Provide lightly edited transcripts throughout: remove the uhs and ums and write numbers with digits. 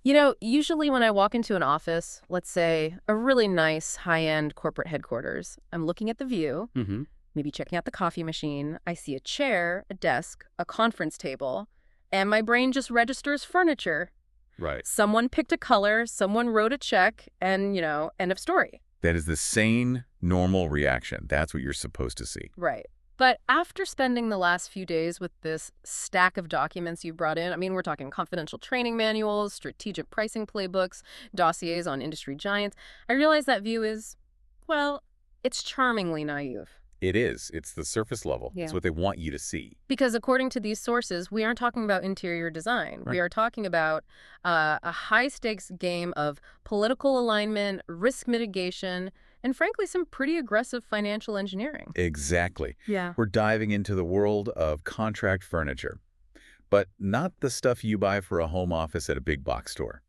Usually when I walk into an office, let's say a really nice high-end corporate headquarters, I'm looking at the view, Hmm. maybe checking out the coffee machine. I see a chair, a desk, a conference table, and my brain just registers furniture. Right. Someone picked a color, someone wrote a check, and, end of story. That is the sane, normal reaction. That's what you're supposed to see. Right. But after spending the last few days with this stack of documents you brought in, I mean, we're talking confidential training manuals, strategic pricing playbooks, dossiers on industry giants, I realize that view is, well, it's charmingly naive. It is. It's the surface level. It's Yeah. what they want you to see. Because according to these sources, we aren't talking about interior design. We Right. are talking about a high-stakes game of political alignment, risk mitigation, and frankly, some pretty aggressive financial engineering. Exactly. Yeah. We're diving into the world of contract furniture, but not the stuff you buy for a home office at a big box store.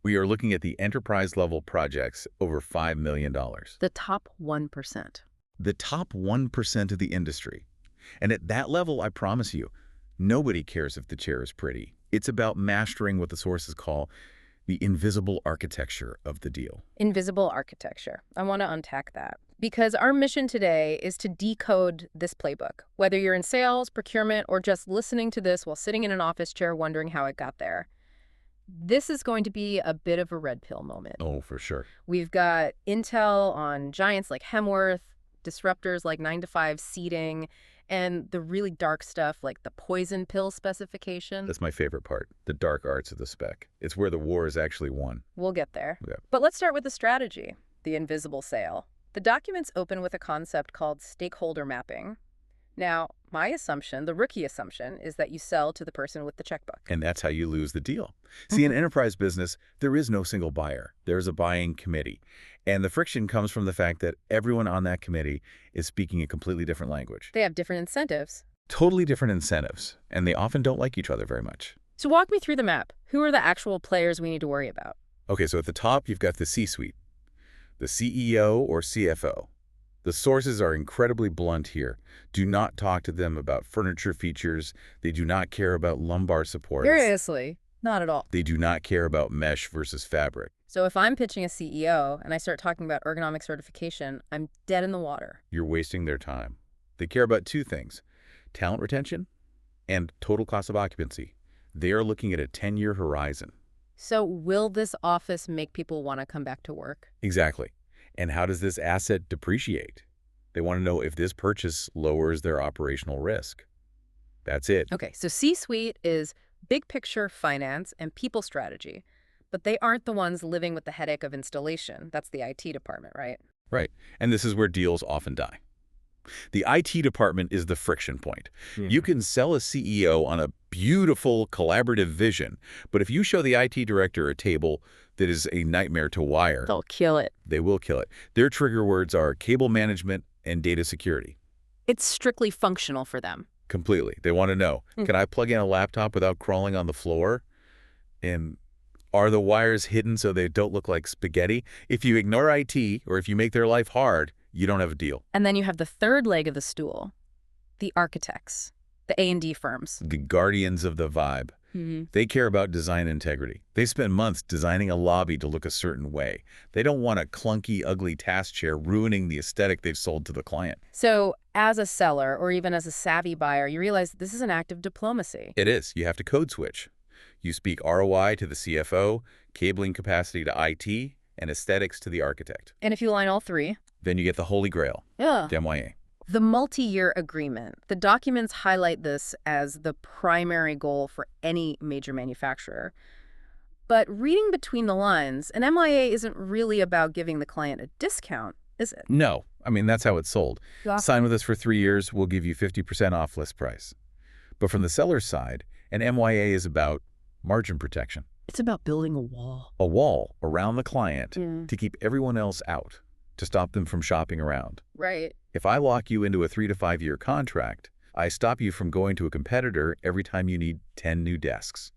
We are looking at the enterprise-level projects over $5 million. The top 1%. The top 1% of the industry. And at that level, I promise you, nobody cares if the chair is pretty. It's about mastering what the sources call the invisible architecture of the deal. Invisible architecture. I want to unpack that. Because our mission today is to decode this playbook. Whether you're in sales, procurement, or just listening to this while sitting in an office chair wondering how it got there. This is going to be a bit of a red pill moment. Oh, for sure. We've got intel on giants like Hemworth, disruptors like 9 to 5 seating, and the really dark stuff like the poison pill specification. That's my favorite part, the dark arts of the spec. It's where the war is actually won. We'll get there. Yeah. But let's start with the strategy, the invisible sale. The documents open with a concept called stakeholder mapping. Now, my assumption, the rookie assumption, is that you sell to the person with the checkbook. And that's how you lose the deal. See, in enterprise business, there is no single buyer. There's a buying committee. And the friction comes from the fact that everyone on that committee is speaking a completely different language. They have different incentives. Totally different incentives, and they often don't like each other very much. So walk me through the map. Who are the actual players we need to worry about? Okay, so at the top, you've got the C-suite, the CEO or CFO. The sources are incredibly blunt here. Do not talk to them about furniture features. They do not care about lumbar support. Seriously? Not at all. They do not care about mesh versus fabric. So if I'm pitching a CEO and I start talking about ergonomic certification, I'm dead in the water. You're wasting their time. They care about two things, talent retention and total cost of occupancy. They are looking at a 10-year horizon. So will this office make people want to come back to work? Exactly. And how does this asset depreciate? They want to know if this purchase lowers their operational risk. That's it. Okay, so C-suite is big picture finance and people strategy, but they aren't the ones living with the headache of installation. That's the IT department, right? Right. And this is where deals often die. The IT department is the friction point. You can sell a CEO on a beautiful collaborative vision, but if you show the IT director a table that is a nightmare to wire, They'll kill it. they will kill it. Their trigger words are cable management and data security. It's strictly functional for them. Completely. They want to know, can I plug in a laptop without crawling on the floor? And are the wires hidden so they don't look like spaghetti? If you ignore IT or if you make their life hard, you don't have a deal. And then you have the third leg of the stool, the architects, the A&D firms. The guardians of the vibe. They care about design integrity. They spend months designing a lobby to look a certain way. They don't want a clunky, ugly task chair ruining the aesthetic they've sold to the client. So as a seller or even as a savvy buyer, you realize this is an act of diplomacy. It is. You have to code switch. You speak ROI to the CFO, cabling capacity to IT, and aesthetics to the architect. And if you line all three, Then you get the holy grail, yeah. the MYA. The multi-year agreement. The documents highlight this as the primary goal for any major manufacturer. But reading between the lines, an MIA isn't really about giving the client a discount, is it? No. I mean, that's how it's sold. Yeah. Sign with us for 3 years, we'll give you 50% off list price. But from the seller's side, an MYA is about margin protection. It's about building a wall. A wall around the client to keep everyone else out, to stop them from shopping around. Right. If I lock you into a 3 to 5 year contract, I stop you from going to a competitor every time you need 10 new desks.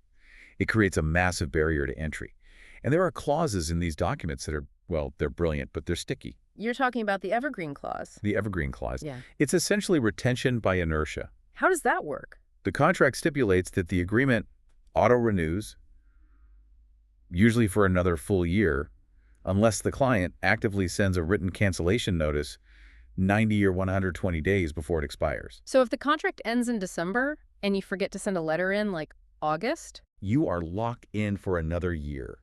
It creates a massive barrier to entry. And there are clauses in these documents that are, well, they're brilliant, but they're sticky. You're talking about the evergreen clause. The evergreen clause. Yeah. It's essentially retention by inertia. How does that work? The contract stipulates that the agreement auto-renews usually for another full year, unless the client actively sends a written cancellation notice 90 or 120 days before it expires. So if the contract ends in December and you forget to send a letter in like August? You are locked in for another year.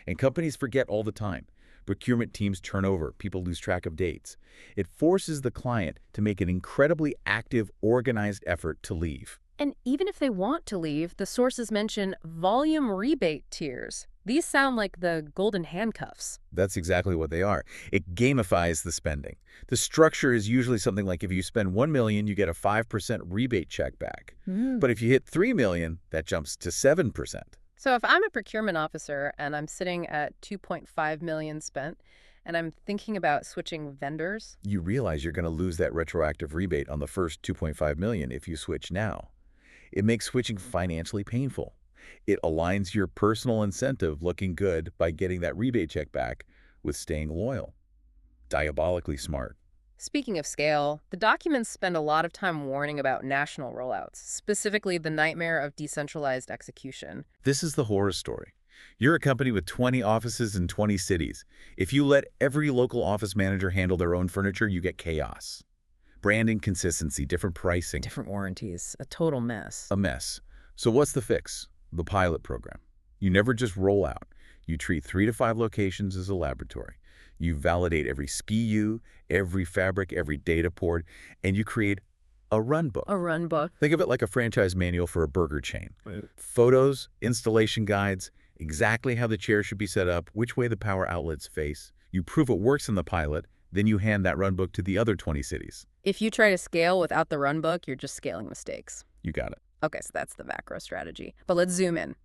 And companies forget all the time. Procurement teams turn over, people lose track of dates. It forces the client to make an incredibly active, organized effort to leave. And even if they want to leave, the sources mention volume rebate tiers. These sound like the golden handcuffs. That's exactly what they are. It gamifies the spending. The structure is usually something like if you spend $1 million, you get a 5% rebate check back. But if you hit $3 million, that jumps to 7%. So if I'm a procurement officer and I'm sitting at 2.5 million spent and I'm thinking about switching vendors, You realize you're going to lose that retroactive rebate on the first $2.5 million if you switch now. It makes switching financially painful. It aligns your personal incentive looking good by getting that rebate check back with staying loyal. Diabolically smart. speaking of scale, the documents spend a lot of time warning about national rollouts, specifically the nightmare of decentralized execution. This is the horror story. You're a company with 20 offices in 20 cities. If you let every local office manager handle their own furniture, you get chaos. Brand inconsistency, different pricing, Different warranties, a total mess. a mess. So what's the fix? The pilot program. You never just roll out. You treat 3 to 5 locations as a laboratory. You validate every SKU, every fabric, every data port, and you create a run book. A run book. Think of it like a franchise manual for a burger chain. Photos, installation guides, exactly how the chair should be set up, which way the power outlets face. You prove it works in the pilot, then you hand that run book to the other 20 cities. If you try to scale without the run book, you're just scaling mistakes. You got it. Okay, so that's the macro strategy. But let's zoom in.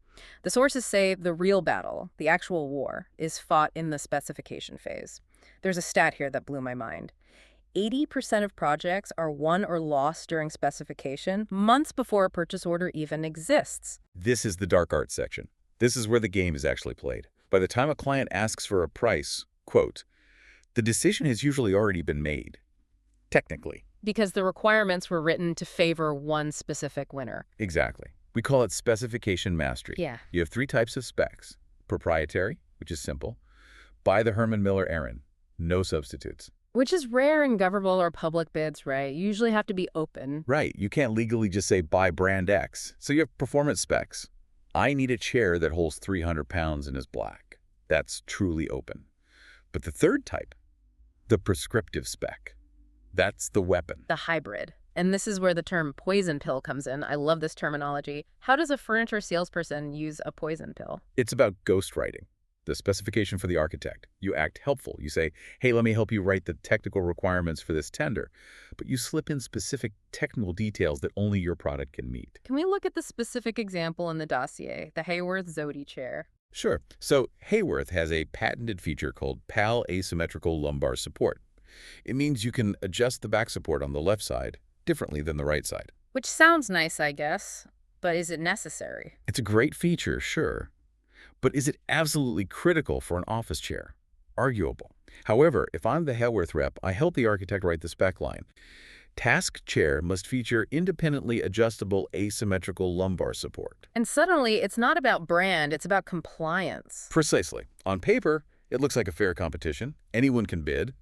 The sources say the real battle, the actual war, is fought in the specification phase. There's a stat here that blew my mind. 80% of projects are won or lost during specification months before a purchase order even exists. This is the dark art section. This is where the game is actually played. By the time a client asks for a price, quote, the decision has usually already been made. Technically. Because the requirements were written to favor one specific winner. Exactly. We call it specification mastery. Yeah. You have 3 types of specs. Proprietary, which is simple. By the Herman Miller Aaron. No substitutes. Which is rare in governmental or public bids, right? You usually have to be open. Right. You can't legally just say buy brand X. So you have performance specs. I need a chair that holds 300 pounds and is black. That's truly open. But the third type, the prescriptive spec. That's the weapon. The hybrid. And this is where the term poison pill comes in. I love this terminology. How does a furniture salesperson use a poison pill? It's about ghostwriting. The specification for the architect. You act helpful. You say, hey, let me help you write the technical requirements for this tender. But you slip in specific technical details that only your product can meet. Can we look at the specific example in the dossier, the Hayworth Zodi chair? Sure. So Hayworth has a patented feature called PAL asymmetrical lumbar support. It means you can adjust the back support on the left side differently than the right side. Which sounds nice, I guess, but is it necessary? It's a great feature, sure. But is it absolutely critical for an office chair? Arguable. However, if I'm the Hayworth rep, I help the architect write the spec line. Task chair must feature independently adjustable asymmetrical lumbar support. And suddenly, it's not about brand, it's about compliance. Precisely. On paper, it looks like a fair competition. Anyone can bid.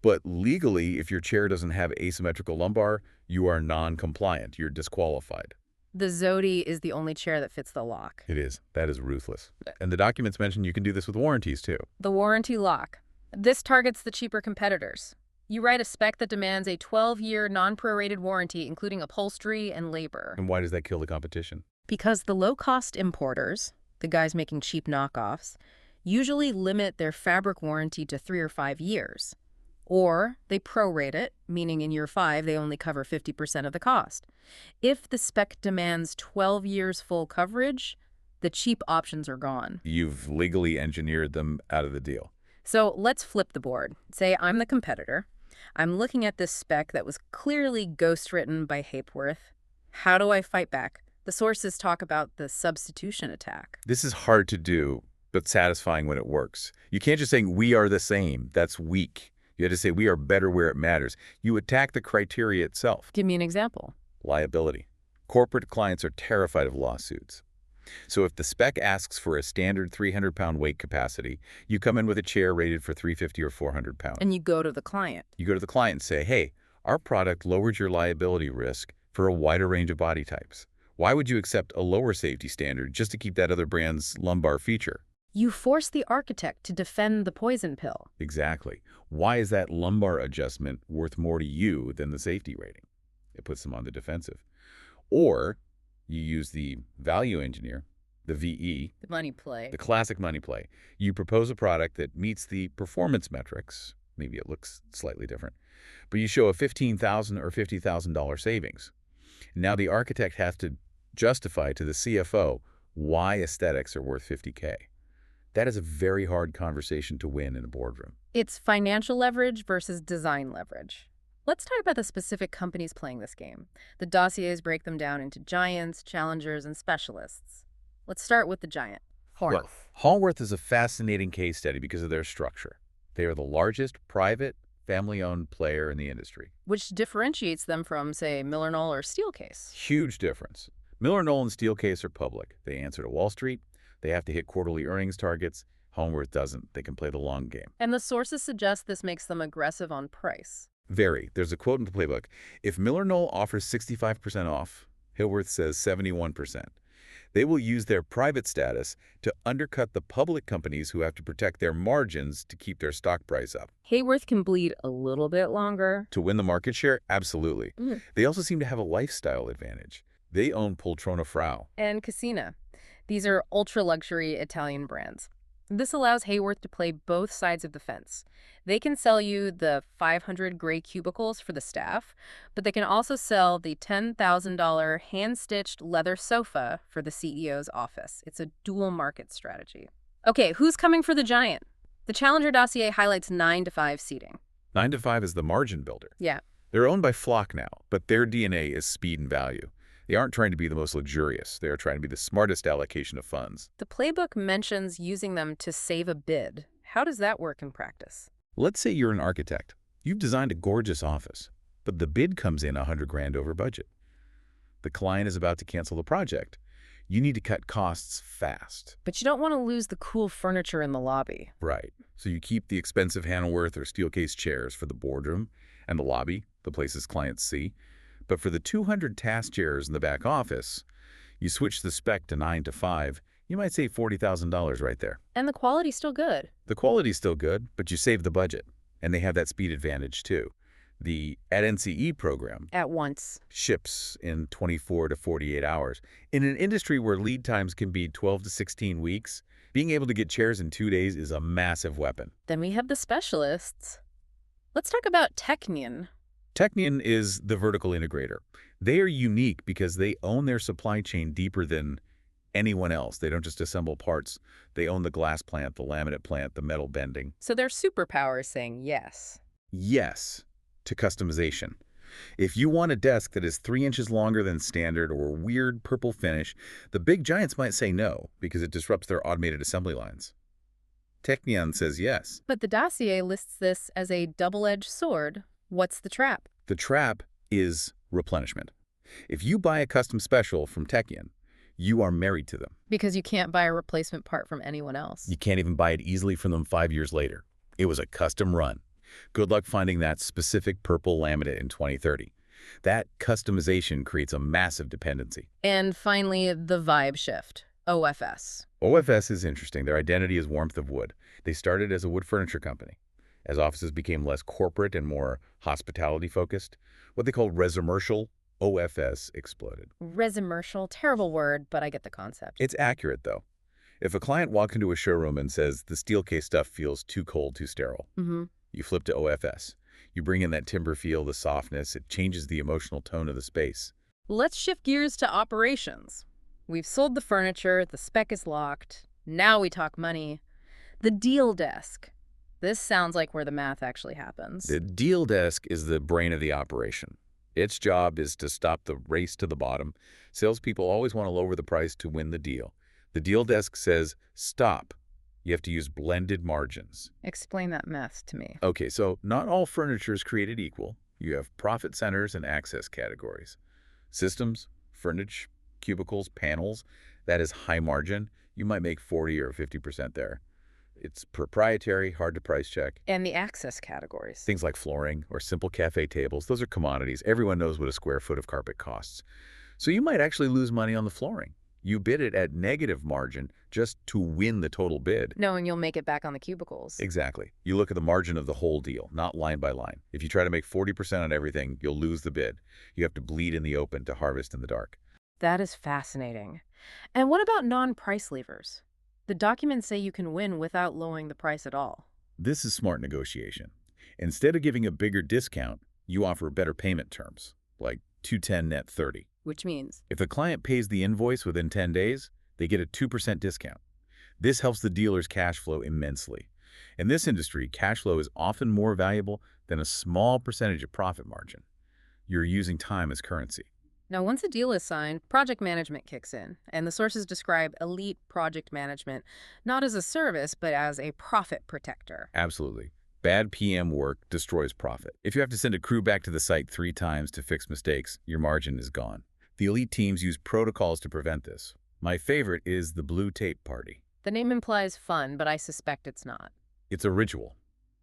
But legally, if your chair doesn't have asymmetrical lumbar, you are non-compliant. You're disqualified. The Zodi is the only chair that fits the lock. It is. That is ruthless. And the documents mention you can do this with warranties, too. The warranty lock. This targets the cheaper competitors. You write a spec that demands a 12-year non-prorated warranty, including upholstery and labor. And why does that kill the competition? Because the low-cost importers, the guys making cheap knockoffs, usually limit their fabric warranty to 3 or 5 years. Or they prorate it, meaning in year 5 they only cover 50% of the cost. If the spec demands 12 years full coverage, the cheap options are gone. You've legally engineered them out of the deal. So let's flip the board. Say I'm the competitor. I'm looking at this spec that was clearly ghostwritten by Hayworth. How do I fight back? The sources talk about the substitution attack. This is hard to do, but satisfying when it works. You can't just say, we are the same. That's weak. You have to say, we are better where it matters. You attack the criteria itself. Give me an example. Liability. Corporate clients are terrified of lawsuits. So if the spec asks for a standard 300-pound weight capacity, you come in with a chair rated for 350 or 400 pounds. And you go to the client. You go to the client and say, hey, our product lowers your liability risk for a wider range of body types. Why would you accept a lower safety standard just to keep that other brand's lumbar feature? You force the architect to defend the poison pill. Exactly. Why is that lumbar adjustment worth more to you than the safety rating? It puts them on the defensive. Or you use the value engineer, the VE, The money play. the classic money play. You propose a product that meets the performance metrics. Maybe it looks slightly different. But you show a $15,000 or $50,000 savings. Now the architect has to justify to the CFO why aesthetics are worth $50K. That is a very hard conversation to win in a boardroom. It's financial leverage versus design leverage. Let's talk about the specific companies playing this game. The dossiers break them down into giants, challengers, and specialists. Let's start with the giant, Well, Hallworth is a fascinating case study because of their structure. They are the largest private, family-owned player in the industry. which differentiates them from, say, Miller-Knoll or Steelcase. Huge difference. Miller-Knoll and Steelcase are public. They answer to Wall Street. They have to hit quarterly earnings targets. Hallworth doesn't. They can play the long game. And the sources suggest this makes them aggressive on price. Very. There's a quote in the playbook. If Miller-Knoll offers 65% off, Hallworth says 71%. They will use their private status to undercut the public companies who have to protect their margins to keep their stock price up. Hayworth can bleed a little bit longer. To win the market share? Absolutely. Mm. They also seem to have a lifestyle advantage. They own Poltrona Frau. And Casina. These are ultra-luxury Italian brands. This allows Hayworth to play both sides of the fence. They can sell you the 500 gray cubicles for the staff, but they can also sell the $10,000 hand-stitched leather sofa for the CEO's office. It's a dual market strategy. Okay, who's coming for the giant? The Challenger dossier highlights 9-to-5 seating. 9 to 5 is the margin builder. Yeah. They're owned by Flock now, but their DNA is speed and value. They aren't trying to be the most luxurious. They are trying to be the smartest allocation of funds. The playbook mentions using them to save a bid. How does that work in practice? Let's say you're an architect. You've designed a gorgeous office, but the bid comes in $100,000 over budget. The client is about to cancel the project. You need to cut costs fast. But you don't want to lose the cool furniture in the lobby. Right. So you keep the expensive Hannelworth or Steelcase chairs for the boardroom and the lobby, the places clients see. But for the 200 task chairs in the back office, you switch the spec to 9 to 5. You might save $40,000 right there. And the quality's still good. The quality's still good, but you save the budget. And they have that speed advantage too. The at NCE program At once. ships in 24 to 48 hours. In an industry where lead times can be 12 to 16 weeks, being able to get chairs in 2 days is a massive weapon. Then we have the specialists. Let's talk about Technion. Technion is the vertical integrator. They are unique because they own their supply chain deeper than anyone else. They don't just assemble parts. They own the glass plant, the laminate plant, the metal bending. So their superpower is saying yes. Yes to customization. If you want a desk that is 3 inches longer than standard or a weird purple finish, the big giants might say no because it disrupts their automated assembly lines. Technion says yes. But the dossier lists this as a double-edged sword. What's the trap? The trap is replenishment. If you buy a custom special from Technion, you are married to them. Because you can't buy a replacement part from anyone else. You can't even buy it easily from them 5 years later. It was a custom run. Good luck finding that specific purple laminate in 2030. That customization creates a massive dependency. And finally, the vibe shift, OFS. OFS is interesting. Their identity is warmth of wood. They started as a wood furniture company. As offices became less corporate and more hospitality-focused, what they called residential OFS exploded. Resimercial, terrible word, but I get the concept. It's accurate, though. If a client walks into a showroom and says, the Steelcase stuff feels too cold, too sterile, you flip to OFS. You bring in that timber feel, the softness. It changes the emotional tone of the space. Let's shift gears to operations. We've sold the furniture, the spec is locked. Now we talk money. The deal desk. This sounds like where the math actually happens. The deal desk is the brain of the operation. Its job is to stop the race to the bottom. Salespeople always want to lower the price to win the deal. The deal desk says, stop. You have to use blended margins. Explain that mess to me. Okay, so not all furniture is created equal. You have profit centers and access categories. Systems, furniture, cubicles, panels, That is high margin. You might make 40 or 50% there. It's proprietary, hard to price check. And the access categories. Things like flooring or simple cafe tables, those are commodities. Everyone knows what a square foot of carpet costs. So you might actually lose money on the flooring. You bid it at negative margin just to win the total bid. Knowing you'll make it back on the cubicles. Exactly. You look at the margin of the whole deal, not line by line. If you try to make 40% on everything, you'll lose the bid. You have to bleed in the open to harvest in the dark. That is fascinating. And what about non-price levers? The documents say you can win without lowering the price at all. This is smart negotiation. Instead of giving a bigger discount, you offer better payment terms, like 210 net 30. Which means? If the client pays the invoice within 10 days, they get a 2% discount. This helps the dealer's cash flow immensely. In this industry, cash flow is often more valuable than a small percentage of profit margin. You're using time as currency. Now, once a deal is signed, project management kicks in, and the sources describe elite project management not as a service, but as a profit protector. Absolutely. Bad PM work destroys profit. If you have to send a crew back to the site 3 times to fix mistakes, your margin is gone. The elite teams use protocols to prevent this. My favorite is the blue tape party. The name implies fun, but I suspect it's not. It's a ritual.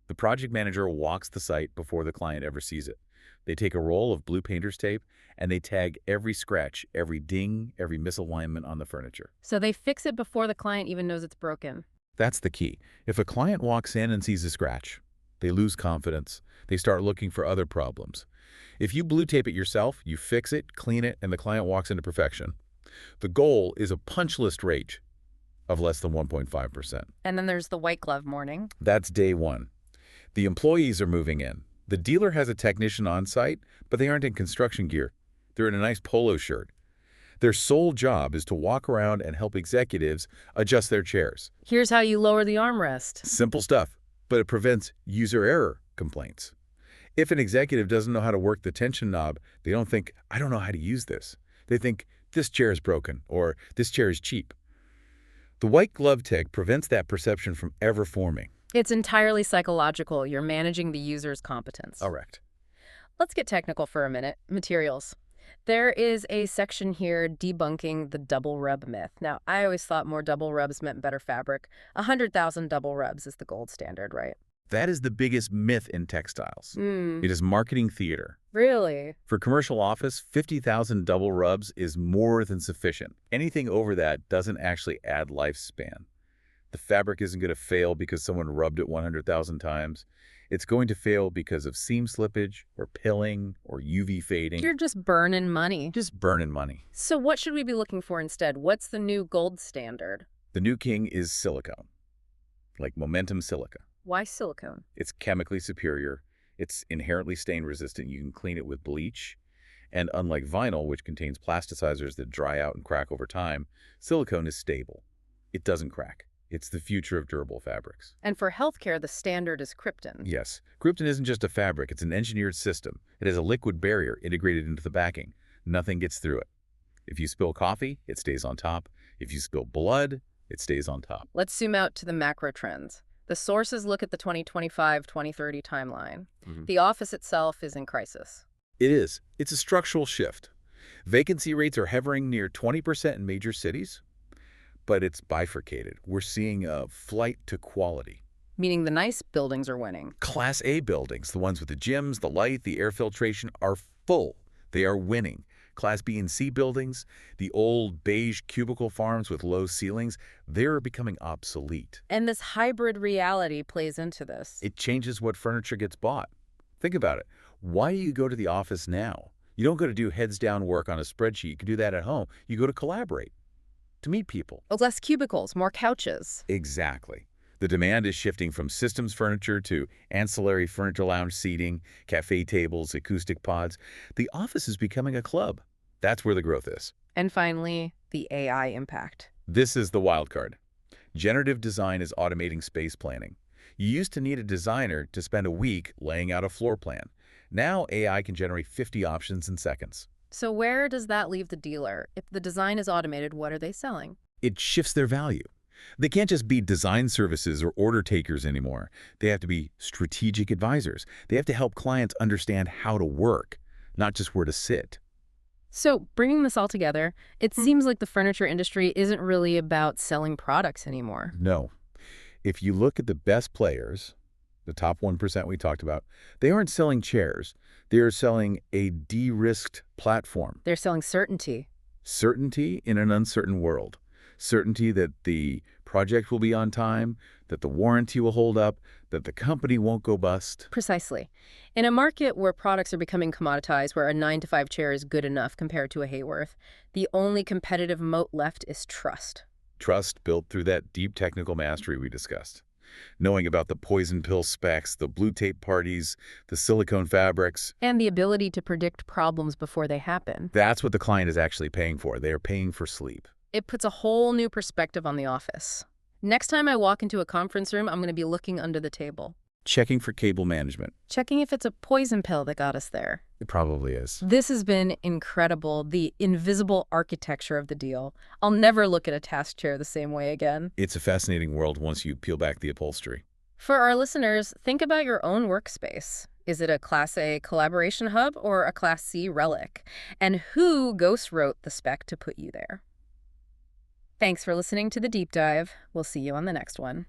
The project manager walks the site before the client ever sees it. They take a roll of blue painter's tape and they tag every scratch, every ding, every misalignment on the furniture. So they fix it before the client even knows it's broken. That's the key. If a client walks in and sees a scratch, they lose confidence. They start looking for other problems. If you blue tape it yourself, you fix it, clean it, and the client walks into perfection. The goal is a punch list rate of less than 1.5%. And then there's the white glove morning. That's day one. The employees are moving in. The dealer has a technician on site, but they aren't in construction gear. They're in a nice polo shirt. Their sole job is to walk around and help executives adjust their chairs. Here's how you lower the armrest. Simple stuff, but it prevents user error complaints. If an executive doesn't know how to work the tension knob, they don't think, I don't know how to use this. They think, this chair is broken, or this chair is cheap. The white glove tech prevents that perception from ever forming. It's entirely psychological. You're managing the user's competence. Correct. Let's get technical for a minute. Materials. There is a section here debunking the double rub myth. Now, I always thought more double rubs meant better fabric. 100,000 double rubs is the gold standard, right? That is the biggest myth in textiles. It is marketing theater. Really? For commercial office, 50,000 double rubs is more than sufficient. Anything over that doesn't actually add lifespan. The fabric isn't going to fail because someone rubbed it 100,000 times. It's going to fail because of seam slippage or pilling or UV fading. You're just burning money. Just burning money. So what should we be looking for instead? What's the new gold standard? The new king is silicone, like momentum silica. Why silicone? It's chemically superior. It's inherently stain resistant. You can clean it with bleach. And unlike vinyl, which contains plasticizers that dry out and crack over time, silicone is stable. It doesn't crack. It's the future of durable fabrics. And for healthcare, the standard is krypton. Yes. Krypton isn't just a fabric. It's an engineered system. It has a liquid barrier integrated into the backing. Nothing gets through it. If you spill coffee, it stays on top. If you spill blood, it stays on top. Let's zoom out to the macro trends. The sources look at the 2025-2030 timeline. The office itself is in crisis. It is. It's a structural shift. Vacancy rates are hovering near 20% in major cities, but it's bifurcated. We're seeing a flight to quality. Meaning the nice buildings are winning. Class A buildings, the ones with the gyms, the light, the air filtration, are full. They are winning. Class B and C buildings, the old beige cubicle farms with low ceilings, they're becoming obsolete. And this hybrid reality plays into this. It changes what furniture gets bought. Think about it. Why do you go to the office now? You don't go to do heads-down work on a spreadsheet. You can do that at home. You go to collaborate, to meet people. Less cubicles, more couches. Exactly. The demand is shifting from systems furniture to ancillary furniture lounge seating, cafe tables, acoustic pods. The office is becoming a club. That's where the growth is. And finally, the AI impact. This is the wild card. Generative design is automating space planning. You used to need a designer to spend a week laying out a floor plan. Now AI can generate 50 options in seconds. So where does that leave the dealer? If the design is automated, what are they selling? It shifts their value. They can't just be design services or order takers anymore. They have to be strategic advisors. They have to help clients understand how to work, not just where to sit. So, bringing this all together, it seems like the furniture industry isn't really about selling products anymore. No. If you look at the best players, the top 1% we talked about, they aren't selling chairs. They're selling a de-risked platform. They're selling certainty. Certainty in an uncertain world. Certainty that the project will be on time, that the warranty will hold up, that the company won't go bust. Precisely. In a market where products are becoming commoditized, where a 9 to 5 chair is good enough compared to a Hayworth, the only competitive moat left is trust. Trust built through that deep technical mastery we discussed. Knowing about the poison pill specs, the blue tape parties, the silicone fabrics. And the ability to predict problems before they happen. That's what the client is actually paying for. They are paying for sleep. It puts a whole new perspective on the office. Next time I walk into a conference room, I'm going to be looking under the table, Checking for cable management. checking if it's a poison pill that got us there. It probably is. This has been incredible, the invisible architecture of the deal. I'll never look at a task chair the same way again. It's a fascinating world once you peel back the upholstery. For our listeners, think about your own workspace. Is it a Class A collaboration hub or a Class C relic? And who ghost wrote the spec to put you there? Thanks for listening to The Deep Dive. We'll see you on the next one.